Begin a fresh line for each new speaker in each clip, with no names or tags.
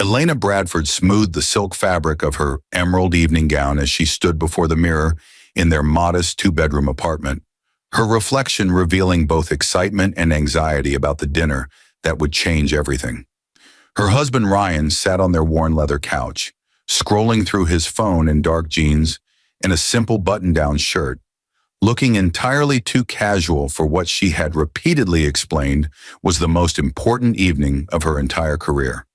Elena Bradford smoothed the silk fabric of her emerald evening gown as she stood before the mirror in their modest two-bedroom apartment, her reflection revealing both excitement and anxiety about the dinner that would change everything. Her husband Ryan sat on their worn leather couch, scrolling through his phone in dark jeans and a simple button-down shirt, looking entirely too casual for what she had repeatedly explained was the most important evening of her entire career.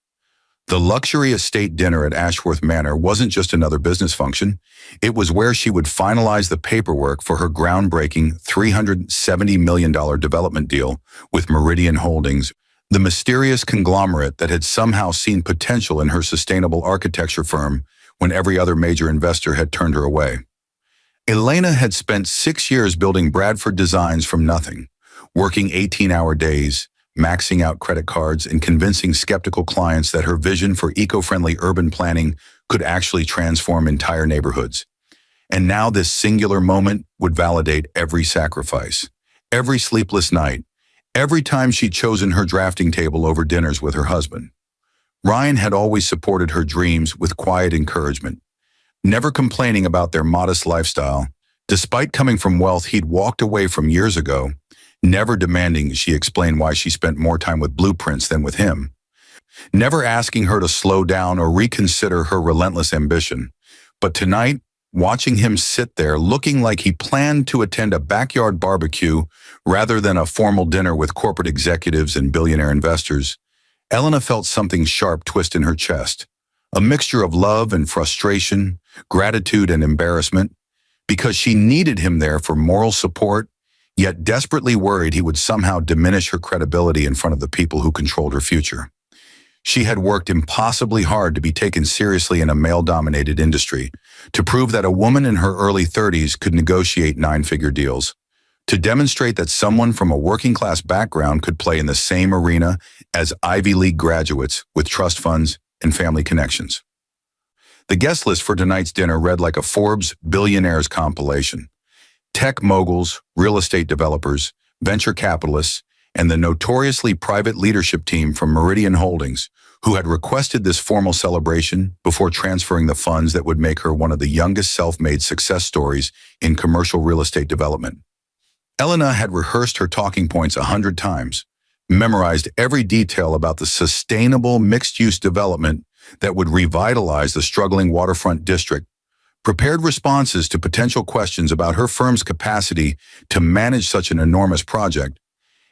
The luxury estate dinner at Ashworth Manor wasn't just another business function. It was where she would finalize the paperwork for her groundbreaking $370 million development deal with Meridian Holdings, the mysterious conglomerate that had somehow seen potential in her sustainable architecture firm when every other major investor had turned her away. Elena had spent 6 years building Bradford Designs from nothing, working 18-hour days, maxing out credit cards, and convincing skeptical clients that her vision for eco-friendly urban planning could actually transform entire neighborhoods. And now this singular moment would validate every sacrifice, every sleepless night, every time she'd chosen her drafting table over dinners with her husband. Ryan had always supported her dreams with quiet encouragement, never complaining about their modest lifestyle. Despite coming from wealth he'd walked away from years ago, never demanding she explain why she spent more time with blueprints than with him, never asking her to slow down or reconsider her relentless ambition. But tonight, watching him sit there looking like he planned to attend a backyard barbecue rather than a formal dinner with corporate executives and billionaire investors, Elena felt something sharp twist in her chest, a mixture of love and frustration, gratitude and embarrassment, because she needed him there for moral support, yet desperately worried he would somehow diminish her credibility in front of the people who controlled her future. She had worked impossibly hard to be taken seriously in a male-dominated industry, to prove that a woman in her early 30s could negotiate 9-figure deals, to demonstrate that someone from a working-class background could play in the same arena as Ivy League graduates with trust funds and family connections. The guest list for tonight's dinner read like a Forbes Billionaires compilation. Tech moguls, real estate developers, venture capitalists, and the notoriously private leadership team from Meridian Holdings, who had requested this formal celebration before transferring the funds that would make her one of the youngest self-made success stories in commercial real estate development. Elena had rehearsed her talking points 100 times, memorized every detail about the sustainable mixed-use development that would revitalize the struggling waterfront district, prepared responses to potential questions about her firm's capacity to manage such an enormous project,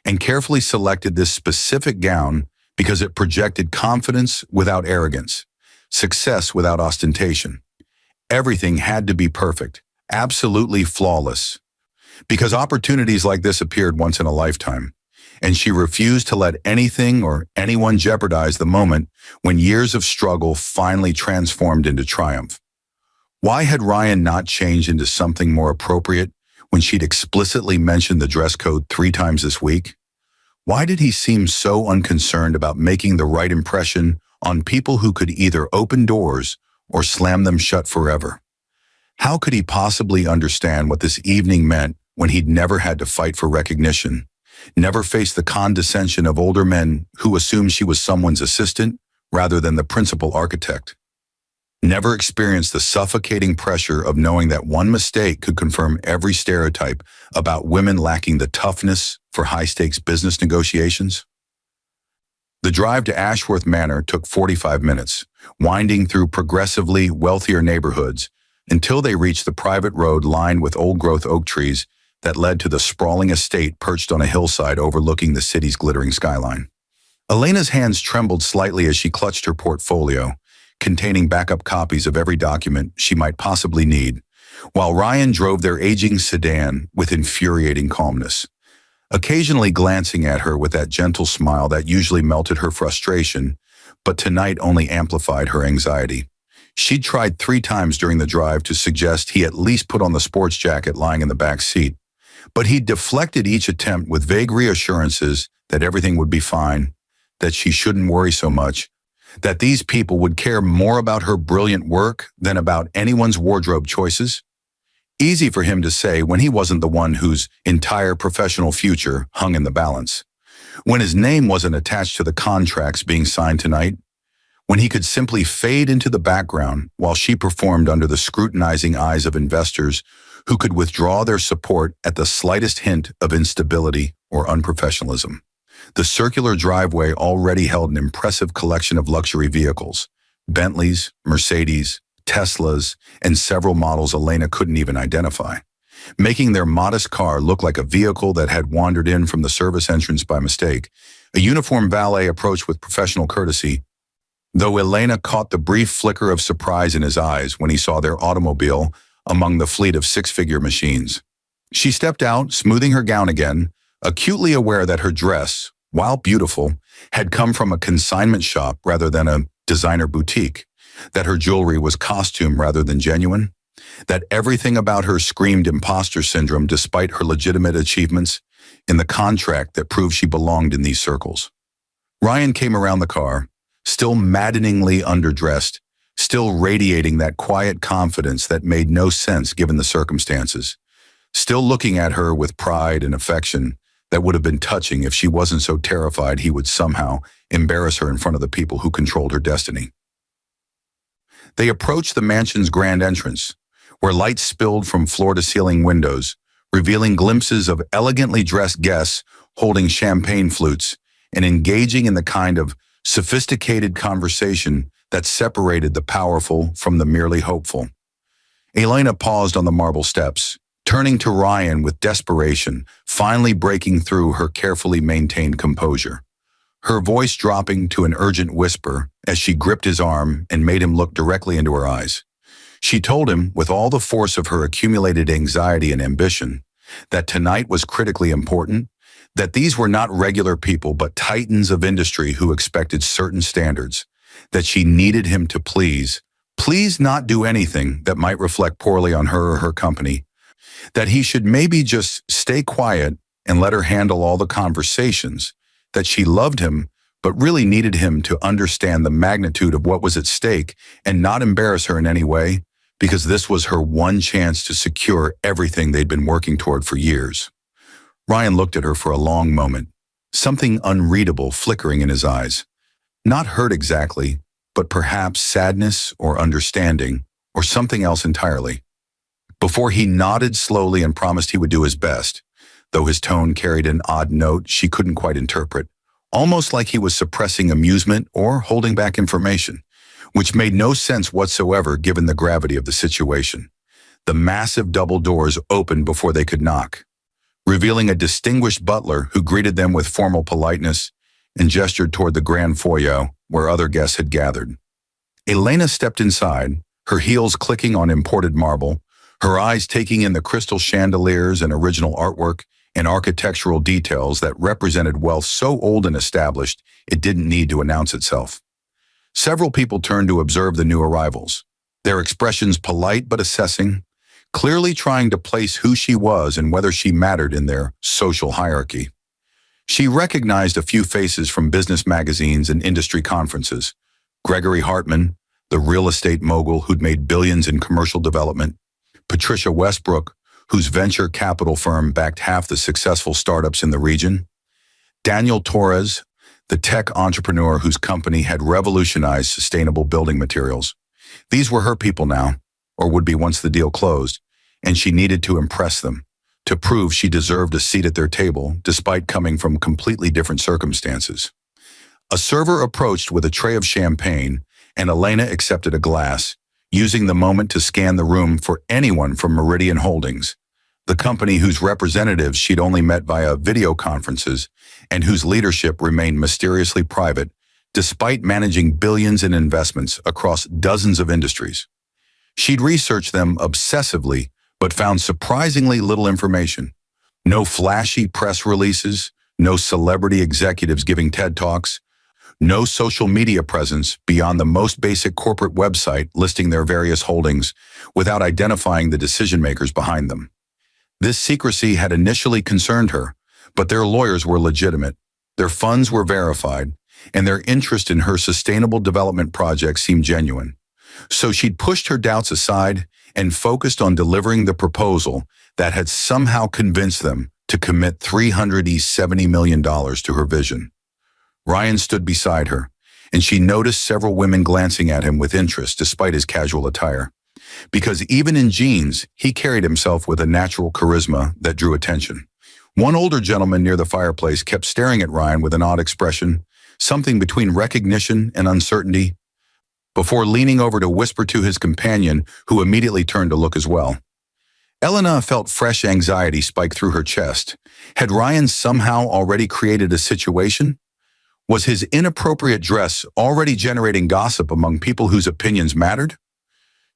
and carefully selected this specific gown because it projected confidence without arrogance, success without ostentation. Everything had to be perfect, absolutely flawless, because opportunities like this appeared once in a lifetime, and she refused to let anything or anyone jeopardize the moment when years of struggle finally transformed into triumph. Why had Ryan not changed into something more appropriate when she'd explicitly mentioned the dress code 3 times this week? Why did he seem so unconcerned about making the right impression on people who could either open doors or slam them shut forever? How could he possibly understand what this evening meant when he'd never had to fight for recognition, never faced the condescension of older men who assumed she was someone's assistant rather than the principal architect? Never experienced the suffocating pressure of knowing that one mistake could confirm every stereotype about women lacking the toughness for high-stakes business negotiations? The drive to Ashworth Manor took 45 minutes, winding through progressively wealthier neighborhoods until they reached the private road lined with old-growth oak trees that led to the sprawling estate perched on a hillside overlooking the city's glittering skyline. Elena's hands trembled slightly as she clutched her portfolio, containing backup copies of every document she might possibly need, while Ryan drove their aging sedan with infuriating calmness, occasionally glancing at her with that gentle smile that usually melted her frustration, but tonight only amplified her anxiety. She'd tried 3 times during the drive to suggest he at least put on the sports jacket lying in the back seat, but he deflected each attempt with vague reassurances that everything would be fine, that she shouldn't worry so much, that these people would care more about her brilliant work than about anyone's wardrobe choices. Easy for him to say when he wasn't the one whose entire professional future hung in the balance, when his name wasn't attached to the contracts being signed tonight, when he could simply fade into the background while she performed under the scrutinizing eyes of investors who could withdraw their support at the slightest hint of instability or unprofessionalism. The circular driveway already held an impressive collection of luxury vehicles: Bentleys, Mercedes, Teslas, and several models Elena couldn't even identify, making their modest car look like a vehicle that had wandered in from the service entrance by mistake. A uniformed valet approached with professional courtesy, though Elena caught the brief flicker of surprise in his eyes when he saw their automobile among the fleet of six-figure machines. She stepped out, smoothing her gown again, acutely aware that her dress, while beautiful, had come from a consignment shop rather than a designer boutique, that her jewelry was costume rather than genuine, that everything about her screamed imposter syndrome despite her legitimate achievements in the contract that proved she belonged in these circles. Ryan came around the car, still maddeningly underdressed, still radiating that quiet confidence that made no sense given the circumstances, still looking at her with pride and affection that would have been touching if she wasn't so terrified he would somehow embarrass her in front of the people who controlled her destiny. They approached the mansion's grand entrance, where lights spilled from floor-to-ceiling windows, revealing glimpses of elegantly dressed guests holding champagne flutes and engaging in the kind of sophisticated conversation that separated the powerful from the merely hopeful. Elena paused on the marble steps, turning to Ryan with desperation, finally breaking through her carefully maintained composure. Her voice dropping to an urgent whisper as she gripped his arm and made him look directly into her eyes. She told him, with all the force of her accumulated anxiety and ambition, that tonight was critically important, that these were not regular people but titans of industry who expected certain standards, that she needed him to please not do anything that might reflect poorly on her or her company, that he should maybe just stay quiet and let her handle all the conversations, that she loved him but really needed him to understand the magnitude of what was at stake and not embarrass her in any way, because this was her one chance to secure everything they'd been working toward for years. Ryan looked at her for a long moment, something unreadable flickering in his eyes. Not hurt exactly, but perhaps sadness or understanding or something else entirely. Before he nodded slowly and promised he would do his best, though his tone carried an odd note she couldn't quite interpret, almost like he was suppressing amusement or holding back information, which made no sense whatsoever given the gravity of the situation. The massive double doors opened before they could knock, revealing a distinguished butler who greeted them with formal politeness and gestured toward the grand foyer where other guests had gathered. Elena stepped inside, her heels clicking on imported marble, her eyes taking in the crystal chandeliers and original artwork and architectural details that represented wealth so old and established it didn't need to announce itself. Several people turned to observe the new arrivals, their expressions polite but assessing, clearly trying to place who she was and whether she mattered in their social hierarchy. She recognized a few faces from business magazines and industry conferences: Gregory Hartman, the real estate mogul who'd made billions in commercial development; Patricia Westbrook, whose venture capital firm backed half the successful startups in the region; Daniel Torres, the tech entrepreneur whose company had revolutionized sustainable building materials. These were her people now, or would be once the deal closed, and she needed to impress them, to prove she deserved a seat at their table despite coming from completely different circumstances. A server approached with a tray of champagne, and Elena accepted a glass, using the moment to scan the room for anyone from Meridian Holdings, the company whose representatives she'd only met via video conferences and whose leadership remained mysteriously private despite managing billions in investments across dozens of industries. She'd researched them obsessively but found surprisingly little information. No flashy press releases, no celebrity executives giving TED Talks, no social media presence beyond the most basic corporate website listing their various holdings without identifying the decision-makers behind them. This secrecy had initially concerned her, but their lawyers were legitimate, their funds were verified, and their interest in her sustainable development project seemed genuine. So she'd pushed her doubts aside and focused on delivering the proposal that had somehow convinced them to commit $370 million to her vision. Ryan stood beside her, and she noticed several women glancing at him with interest despite his casual attire. Because even in jeans, he carried himself with a natural charisma that drew attention. One older gentleman near the fireplace kept staring at Ryan with an odd expression, something between recognition and uncertainty, before leaning over to whisper to his companion, who immediately turned to look as well. Elena felt fresh anxiety spike through her chest. Had Ryan somehow already created a situation? Was his inappropriate dress already generating gossip among people whose opinions mattered?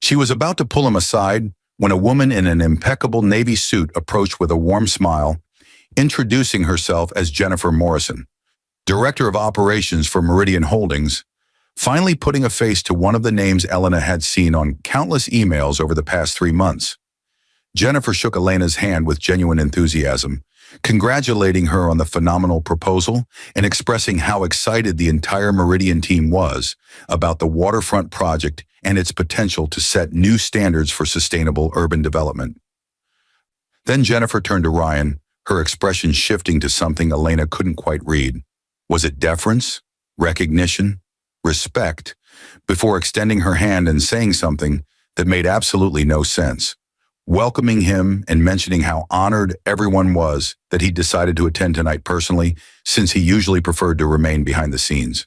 She was about to pull him aside when a woman in an impeccable navy suit approached with a warm smile, introducing herself as Jennifer Morrison, Director of Operations for Meridian Holdings, finally putting a face to one of the names Elena had seen on countless emails over the past 3 months. Jennifer shook Elena's hand with genuine enthusiasm, congratulating her on the phenomenal proposal and expressing how excited the entire Meridian team was about the waterfront project and its potential to set new standards for sustainable urban development. Then Jennifer turned to Ryan, her expression shifting to something Elena couldn't quite read. Was it deference, recognition, respect, before extending her hand and saying something that made absolutely no sense, welcoming him and mentioning how honored everyone was that he decided to attend tonight personally, since he usually preferred to remain behind the scenes.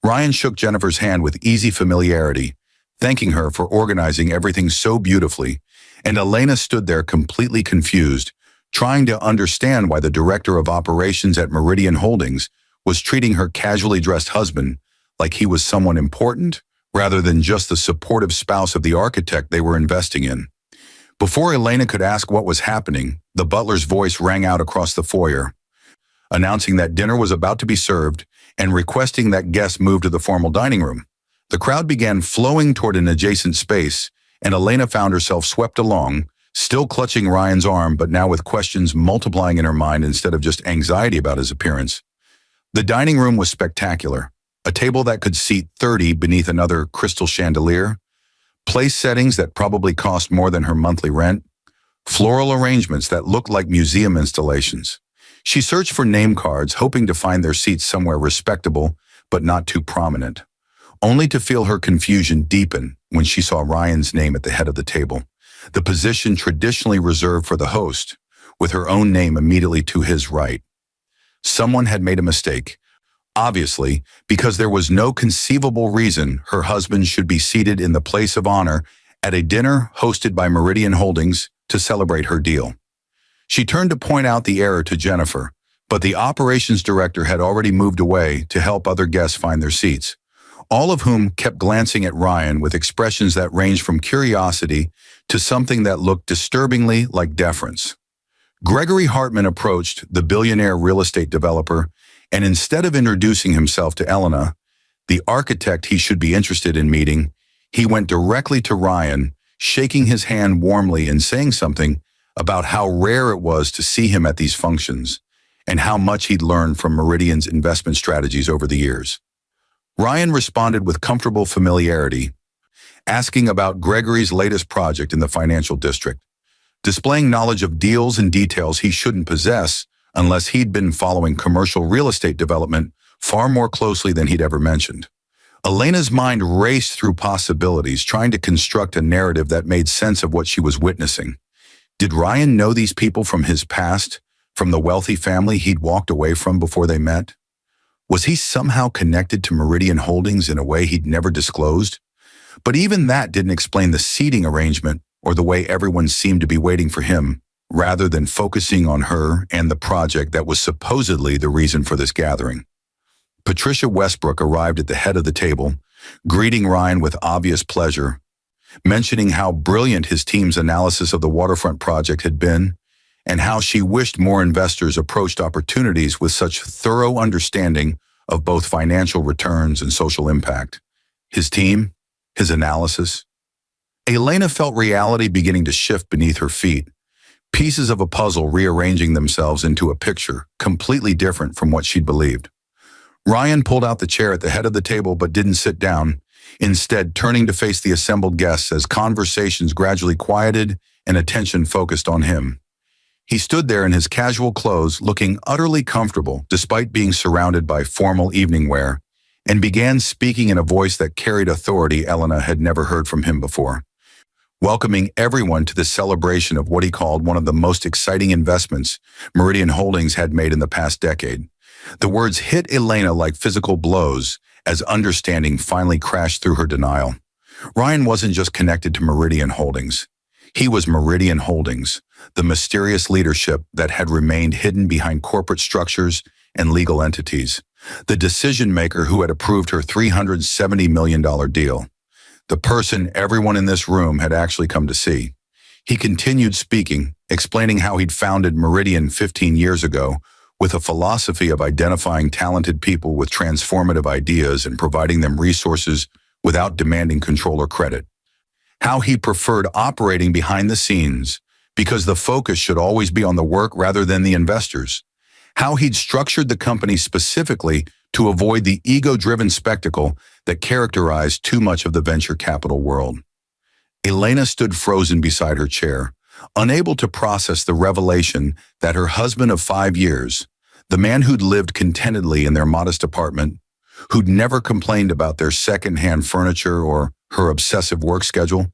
Ryan shook Jennifer's hand with easy familiarity, thanking her for organizing everything so beautifully, and Elena stood there completely confused, trying to understand why the Director of Operations at Meridian Holdings was treating her casually dressed husband like he was someone important rather than just the supportive spouse of the architect they were investing in. Before Elena could ask what was happening, the butler's voice rang out across the foyer, announcing that dinner was about to be served and requesting that guests move to the formal dining room. The crowd began flowing toward an adjacent space, and Elena found herself swept along, still clutching Ryan's arm, but now with questions multiplying in her mind instead of just anxiety about his appearance. The dining room was spectacular, a table that could seat 30 beneath another crystal chandelier, place settings that probably cost more than her monthly rent, floral arrangements that looked like museum installations. She searched for name cards, hoping to find their seats somewhere respectable but not too prominent, only to feel her confusion deepen when she saw Ryan's name at the head of the table, the position traditionally reserved for the host, with her own name immediately to his right. Someone had made a mistake, obviously, because there was no conceivable reason her husband should be seated in the place of honor at a dinner hosted by Meridian Holdings to celebrate her deal. She turned to point out the error to Jennifer, but the operations director had already moved away to help other guests find their seats, all of whom kept glancing at Ryan with expressions that ranged from curiosity to something that looked disturbingly like deference. Gregory Hartman approached the billionaire real estate developer, and instead of introducing himself to Elena, the architect he should be interested in meeting, he went directly to Ryan, shaking his hand warmly and saying something about how rare it was to see him at these functions and how much he'd learned from Meridian's investment strategies over the years. Ryan responded with comfortable familiarity, asking about Gregory's latest project in the financial district, displaying knowledge of deals and details he shouldn't possess unless he'd been following commercial real estate development far more closely than he'd ever mentioned. Elena's mind raced through possibilities, trying to construct a narrative that made sense of what she was witnessing. Did Ryan know these people from his past, from the wealthy family he'd walked away from before they met? Was he somehow connected to Meridian Holdings in a way he'd never disclosed? But even that didn't explain the seating arrangement or the way everyone seemed to be waiting for him, rather than focusing on her and the project that was supposedly the reason for this gathering. Patricia Westbrook arrived at the head of the table, greeting Ryan with obvious pleasure, mentioning how brilliant his team's analysis of the waterfront project had been, and how she wished more investors approached opportunities with such thorough understanding of both financial returns and social impact. His team, his analysis. Elena felt reality beginning to shift beneath her feet, pieces of a puzzle rearranging themselves into a picture completely different from what she'd believed. Ryan pulled out the chair at the head of the table but didn't sit down, instead turning to face the assembled guests as conversations gradually quieted and attention focused on him. He stood there in his casual clothes, looking utterly comfortable despite being surrounded by formal evening wear, and began speaking in a voice that carried authority Elena had never heard from him before, welcoming everyone to the celebration of what he called one of the most exciting investments Meridian Holdings had made in the past decade. The words hit Elena like physical blows as understanding finally crashed through her denial. Ryan wasn't just connected to Meridian Holdings. He was Meridian Holdings, the mysterious leadership that had remained hidden behind corporate structures and legal entities, the decision-maker who had approved her $370 million deal, the person everyone in this room had actually come to see. He continued speaking, explaining how he'd founded Meridian 15 years ago with a philosophy of identifying talented people with transformative ideas and providing them resources without demanding control or credit. How he preferred operating behind the scenes because the focus should always be on the work rather than the investors. How he'd structured the company specifically to avoid the ego-driven spectacle that characterized too much of the venture capital world. Elena stood frozen beside her chair, unable to process the revelation that her husband of 5 years, the man who'd lived contentedly in their modest apartment, who'd never complained about their second-hand furniture or her obsessive work schedule,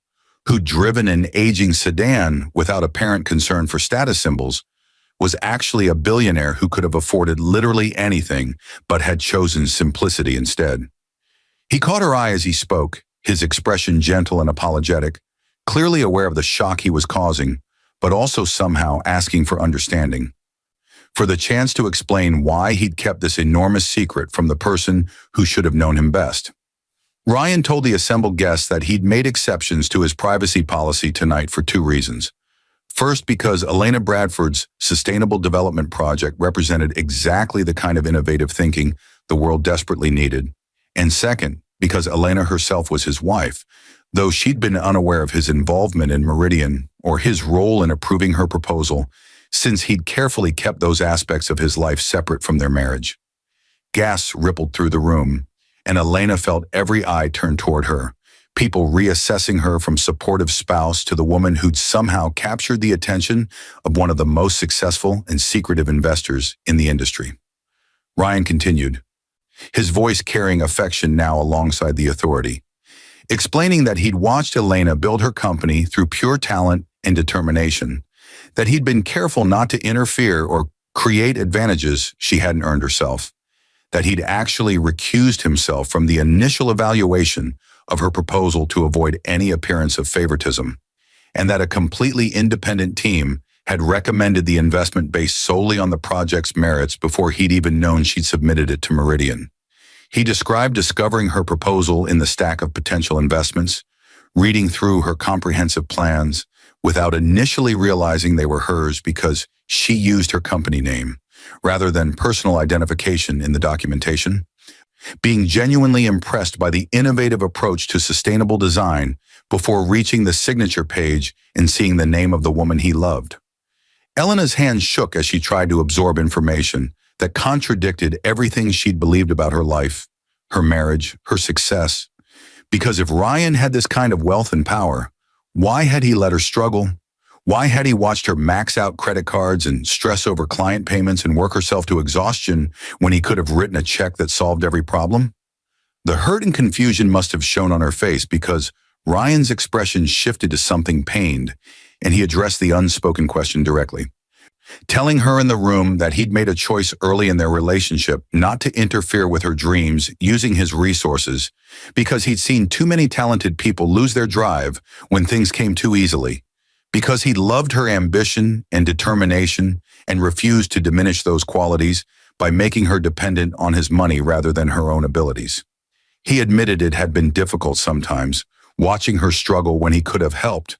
who'd driven an aging sedan without apparent concern for status symbols, was actually a billionaire who could have afforded literally anything but had chosen simplicity instead. He caught her eye as he spoke, his expression gentle and apologetic, clearly aware of the shock he was causing, but also somehow asking for understanding, for the chance to explain why he'd kept this enormous secret from the person who should have known him best. Ryan told the assembled guests that he'd made exceptions to his privacy policy tonight for 2 reasons. First, because Elena Bradford's Sustainable Development Project represented exactly the kind of innovative thinking the world desperately needed. And second, because Elena herself was his wife, though she'd been unaware of his involvement in Meridian or his role in approving her proposal, since he'd carefully kept those aspects of his life separate from their marriage. Gasps rippled through the room, and Elena felt every eye turned toward her, people reassessing her from supportive spouse to the woman who'd somehow captured the attention of one of the most successful and secretive investors in the industry. Ryan continued, his voice carrying affection now alongside the authority, explaining that he'd watched Elena build her company through pure talent and determination, that he'd been careful not to interfere or create advantages she hadn't earned herself, that he'd actually recused himself from the initial evaluation of her proposal to avoid any appearance of favoritism, and that a completely independent team had recommended the investment based solely on the project's merits before he'd even known she'd submitted it to Meridian. He described discovering her proposal in the stack of potential investments, reading through her comprehensive plans without initially realizing they were hers because she used her company name rather than personal identification in the documentation, being genuinely impressed by the innovative approach to sustainable design before reaching the signature page and seeing the name of the woman he loved. Elena's hands shook as she tried to absorb information that contradicted everything she'd believed about her life, her marriage, her success. Because if Ryan had this kind of wealth and power, why had he let her struggle? Why had he watched her max out credit cards and stress over client payments and work herself to exhaustion when he could have written a check that solved every problem? The hurt and confusion must have shown on her face because Ryan's expression shifted to something pained, and he addressed the unspoken question directly, telling her in the room that he'd made a choice early in their relationship not to interfere with her dreams using his resources because he'd seen too many talented people lose their drive when things came too easily, because he loved her ambition and determination and refused to diminish those qualities by making her dependent on his money rather than her own abilities. He admitted it had been difficult sometimes, watching her struggle when he could have helped,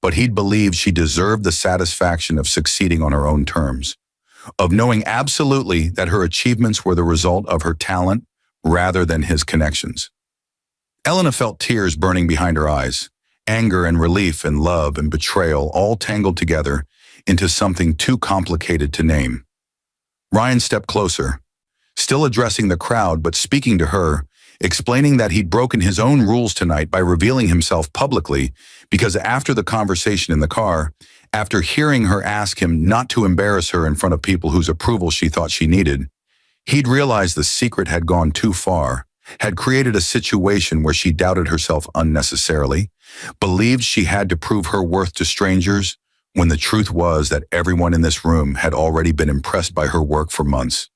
but he'd believed she deserved the satisfaction of succeeding on her own terms, of knowing absolutely that her achievements were the result of her talent rather than his connections. Elena felt tears burning behind her eyes, anger and relief and love and betrayal all tangled together into something too complicated to name. Ryan stepped closer, still addressing the crowd but speaking to her, explaining that he'd broken his own rules tonight by revealing himself publicly because after the conversation in the car, after hearing her ask him not to embarrass her in front of people whose approval she thought she needed, he'd realized the secret had gone too far, had created a situation where she doubted herself unnecessarily, believed she had to prove her worth to strangers, when the truth was that everyone in this room had already been impressed by her work for months.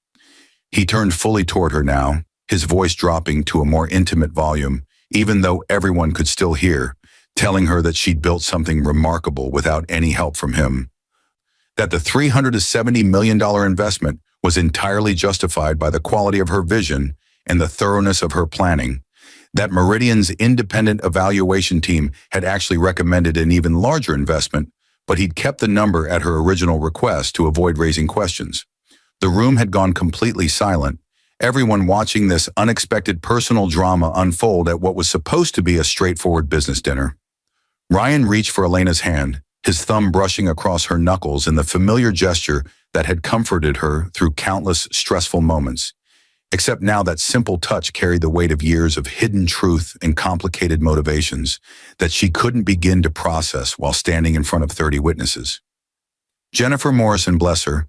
He turned fully toward her now, his voice dropping to a more intimate volume, even though everyone could still hear, telling her that she'd built something remarkable without any help from him. That the $370 million investment was entirely justified by the quality of her vision and the thoroughness of her planning. That Meridian's independent evaluation team had actually recommended an even larger investment, but he'd kept the number at her original request to avoid raising questions. The room had gone completely silent, everyone watching this unexpected personal drama unfold at what was supposed to be a straightforward business dinner. Ryan reached for Elena's hand, his thumb brushing across her knuckles in the familiar gesture that had comforted her through countless stressful moments. Except now that simple touch carried the weight of years of hidden truth and complicated motivations that she couldn't begin to process while standing in front of 30 witnesses. Jennifer Morrison, bless her,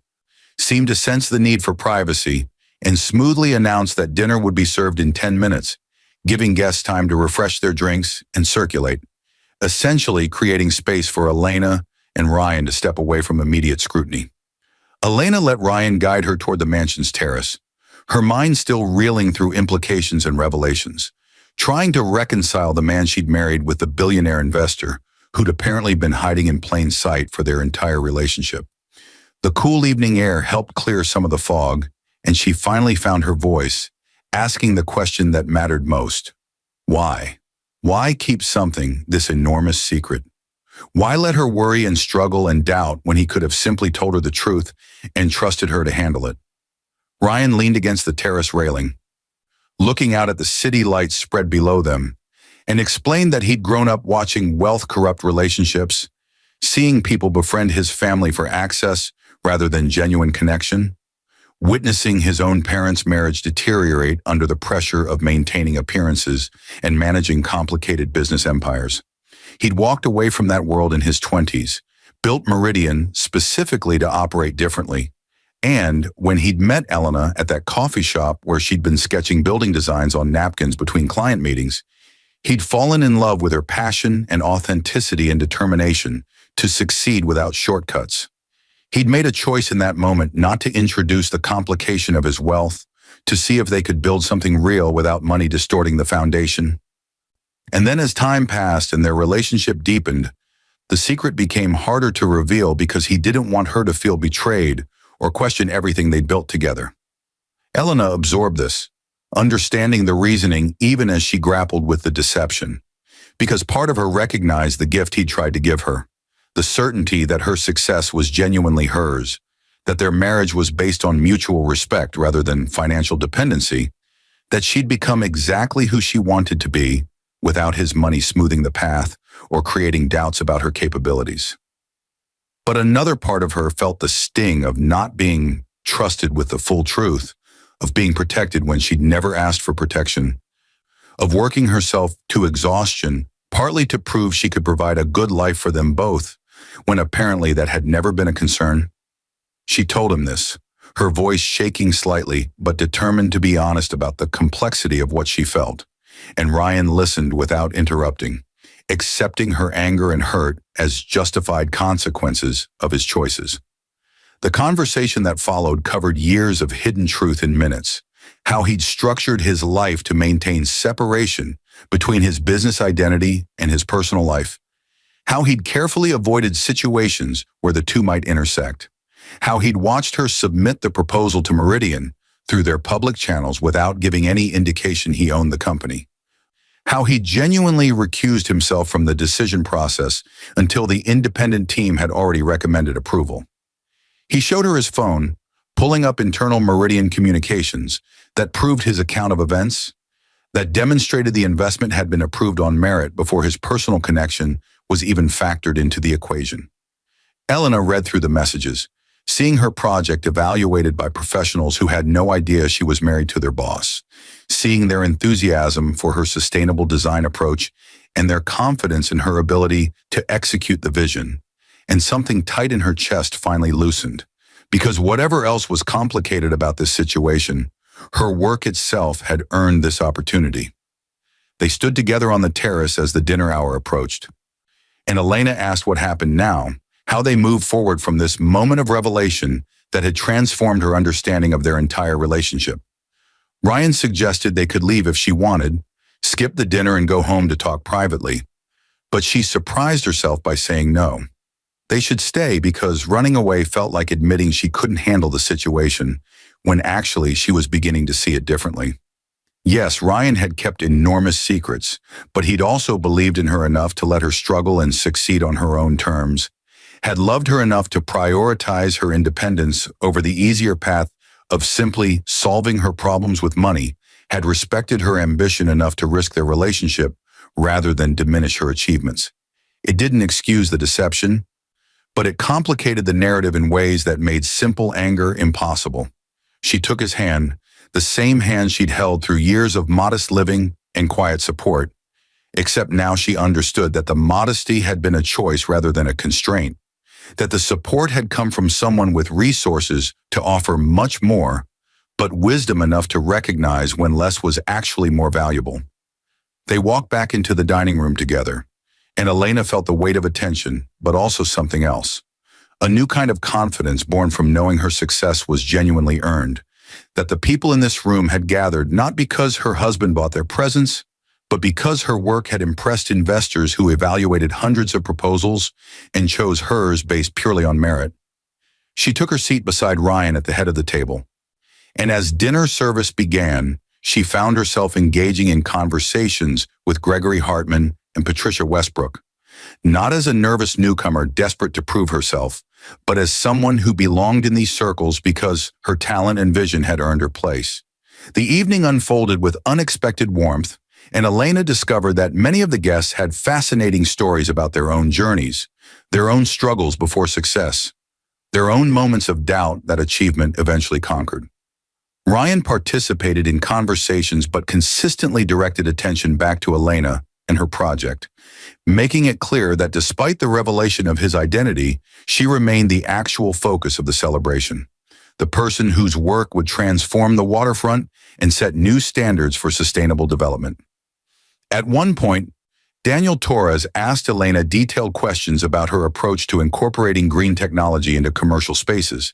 seemed to sense the need for privacy and smoothly announced that dinner would be served in 10 minutes, giving guests time to refresh their drinks and circulate, essentially creating space for Elena and Ryan to step away from immediate scrutiny. Elena let Ryan guide her toward the mansion's terrace, her mind still reeling through implications and revelations, trying to reconcile the man she'd married with the billionaire investor who'd apparently been hiding in plain sight for their entire relationship. The cool evening air helped clear some of the fog, and she finally found her voice, asking the question that mattered most. Why? Why keep something this enormous secret? Why let her worry and struggle and doubt when he could have simply told her the truth and trusted her to handle it? Ryan leaned against the terrace railing, looking out at the city lights spread below them, and explained that he'd grown up watching wealth corrupt relationships, seeing people befriend his family for access rather than genuine connection, witnessing his own parents' marriage deteriorate under the pressure of maintaining appearances and managing complicated business empires. He'd walked away from that world in his 20s, built Meridian specifically to operate differently, and when he'd met Elena at that coffee shop where she'd been sketching building designs on napkins between client meetings, he'd fallen in love with her passion and authenticity and determination to succeed without shortcuts. He'd made a choice in that moment not to introduce the complication of his wealth, to see if they could build something real without money distorting the foundation. And then as time passed and their relationship deepened, the secret became harder to reveal because he didn't want her to feel betrayed or question everything they'd built together. Elena absorbed this, understanding the reasoning even as she grappled with the deception, because part of her recognized the gift he'd tried to give her, the certainty that her success was genuinely hers, that their marriage was based on mutual respect rather than financial dependency, that she'd become exactly who she wanted to be without his money smoothing the path or creating doubts about her capabilities. But another part of her felt the sting of not being trusted with the full truth, of being protected when she'd never asked for protection, of working herself to exhaustion, partly to prove she could provide a good life for them both, when apparently that had never been a concern. She told him this, her voice shaking slightly, but determined to be honest about the complexity of what she felt, and Ryan listened without interrupting, accepting her anger and hurt as justified consequences of his choices. The conversation that followed covered years of hidden truth in minutes, how he'd structured his life to maintain separation between his business identity and his personal life, how he'd carefully avoided situations where the two might intersect, how he'd watched her submit the proposal to Meridian through their public channels without giving any indication he owned the company, how he genuinely recused himself from the decision process until the independent team had already recommended approval. He showed her his phone, pulling up internal Meridian communications that proved his account of events, that demonstrated the investment had been approved on merit before his personal connection was even factored into the equation. Elena read through the messages, seeing her project evaluated by professionals who had no idea she was married to their boss, seeing their enthusiasm for her sustainable design approach and their confidence in her ability to execute the vision, and something tight in her chest finally loosened, because whatever else was complicated about this situation, Her work itself had earned this opportunity. They stood together on the terrace as the dinner hour approached, and Elena asked what happened now, how they moved forward from this moment of revelation that had transformed her understanding of their entire relationship. Ryan suggested they could leave if she wanted, skip the dinner and go home to talk privately, but she surprised herself by saying no. They should stay because running away felt like admitting she couldn't handle the situation, when actually she was beginning to see it differently. Yes, Ryan had kept enormous secrets, but he'd also believed in her enough to let her struggle and succeed on her own terms, had loved her enough to prioritize her independence over the easier path of simply solving her problems with money, had respected her ambition enough to risk their relationship rather than diminish her achievements. It didn't excuse the deception, but it complicated the narrative in ways that made simple anger impossible. She took his hand, the same hand she'd held through years of modest living and quiet support, except now she understood that the modesty had been a choice rather than a constraint, that the support had come from someone with resources to offer much more, but wisdom enough to recognize when less was actually more valuable. They walked back into the dining room together, and Elena felt the weight of attention, but also something else. A new kind of confidence born from knowing her success was genuinely earned, that the people in this room had gathered not because her husband bought their presence, but because her work had impressed investors who evaluated hundreds of proposals and chose hers based purely on merit. She took her seat beside Ryan at the head of the table, and as dinner service began, she found herself engaging in conversations with Gregory Hartman and Patricia Westbrook, not as a nervous newcomer desperate to prove herself, but as someone who belonged in these circles because her talent and vision had earned her place. The evening unfolded with unexpected warmth, and Elena discovered that many of the guests had fascinating stories about their own journeys, their own struggles before success, their own moments of doubt that achievement eventually conquered. Ryan participated in conversations but consistently directed attention back to Elena and her project, making it clear that despite the revelation of his identity, she remained the actual focus of the celebration, the person whose work would transform the waterfront and set new standards for sustainable development. At one point, Daniel Torres asked Elena detailed questions about her approach to incorporating green technology into commercial spaces,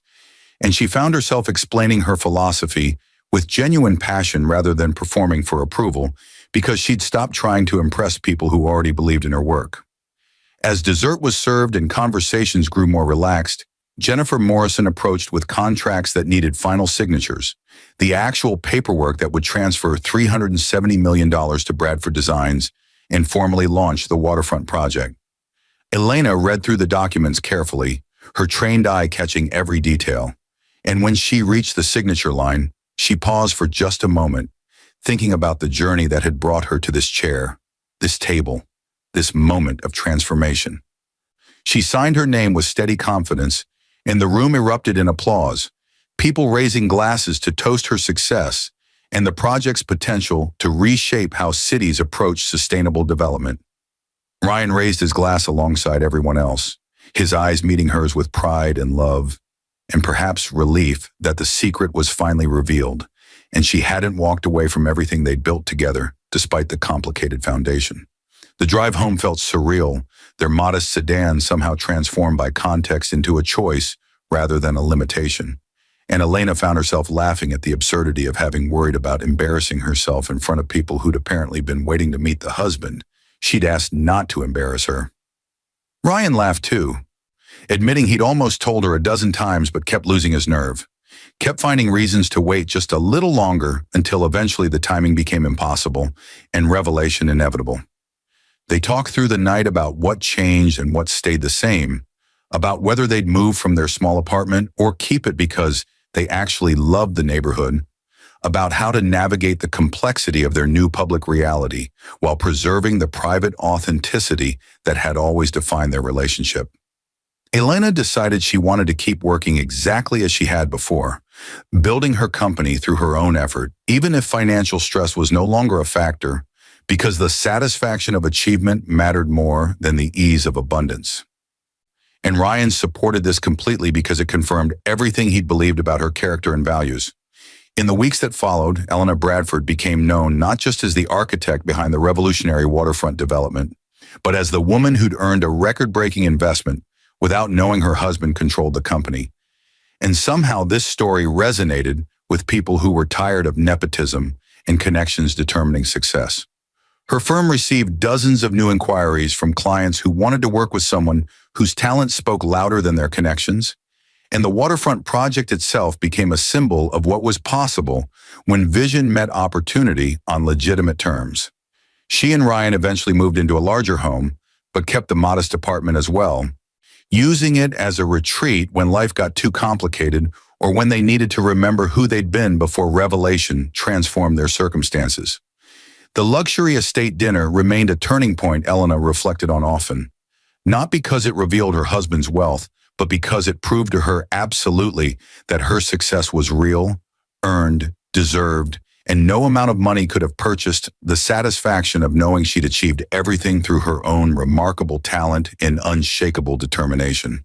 and she found herself explaining her philosophy with genuine passion rather than performing for approval, because she'd stopped trying to impress people who already believed in her work. As dessert was served and conversations grew more relaxed, Jennifer Morrison approached with contracts that needed final signatures, the actual paperwork that would transfer $370 million to Bradford Designs and formally launch the waterfront project. Elena read through the documents carefully, her trained eye catching every detail. And when she reached the signature line, she paused for just a moment, thinking about the journey that had brought her to this chair, this table, this moment of transformation. She signed her name with steady confidence, and the room erupted in applause, people raising glasses to toast her success and the project's potential to reshape how cities approach sustainable development. Ryan raised his glass alongside everyone else, his eyes meeting hers with pride and love, and perhaps relief that the secret was finally revealed, and she hadn't walked away from everything they'd built together, despite the complicated foundation. The drive home felt surreal, their modest sedan somehow transformed by context into a choice rather than a limitation. And Elena found herself laughing at the absurdity of having worried about embarrassing herself in front of people who'd apparently been waiting to meet the husband she'd asked not to embarrass her. Ryan laughed too, admitting he'd almost told her a dozen times but kept losing his nerve, kept finding reasons to wait just a little longer until eventually the timing became impossible and revelation inevitable. They talked through the night about what changed and what stayed the same, about whether they'd move from their small apartment or keep it because they actually loved the neighborhood, about how to navigate the complexity of their new public reality while preserving the private authenticity that had always defined their relationship. Elena decided she wanted to keep working exactly as she had before, building her company through her own effort, even if financial stress was no longer a factor, because the satisfaction of achievement mattered more than the ease of abundance. And Ryan supported this completely because it confirmed everything he'd believed about her character and values. In the weeks that followed, Elena Bradford became known not just as the architect behind the revolutionary waterfront development, but as the woman who'd earned a record-breaking investment without knowing her husband controlled the company. And somehow this story resonated with people who were tired of nepotism and connections determining success. Her firm received dozens of new inquiries from clients who wanted to work with someone whose talent spoke louder than their connections, and the waterfront project itself became a symbol of what was possible when vision met opportunity on legitimate terms. She and Ryan eventually moved into a larger home, but kept the modest apartment as well, using it as a retreat when life got too complicated or when they needed to remember who they'd been before revelation transformed their circumstances. The luxury estate dinner remained a turning point Elena reflected on often, not because it revealed her husband's wealth, but because it proved to her absolutely that her success was real, earned, deserved, and no amount of money could have purchased the satisfaction of knowing she'd achieved everything through her own remarkable talent and unshakable determination.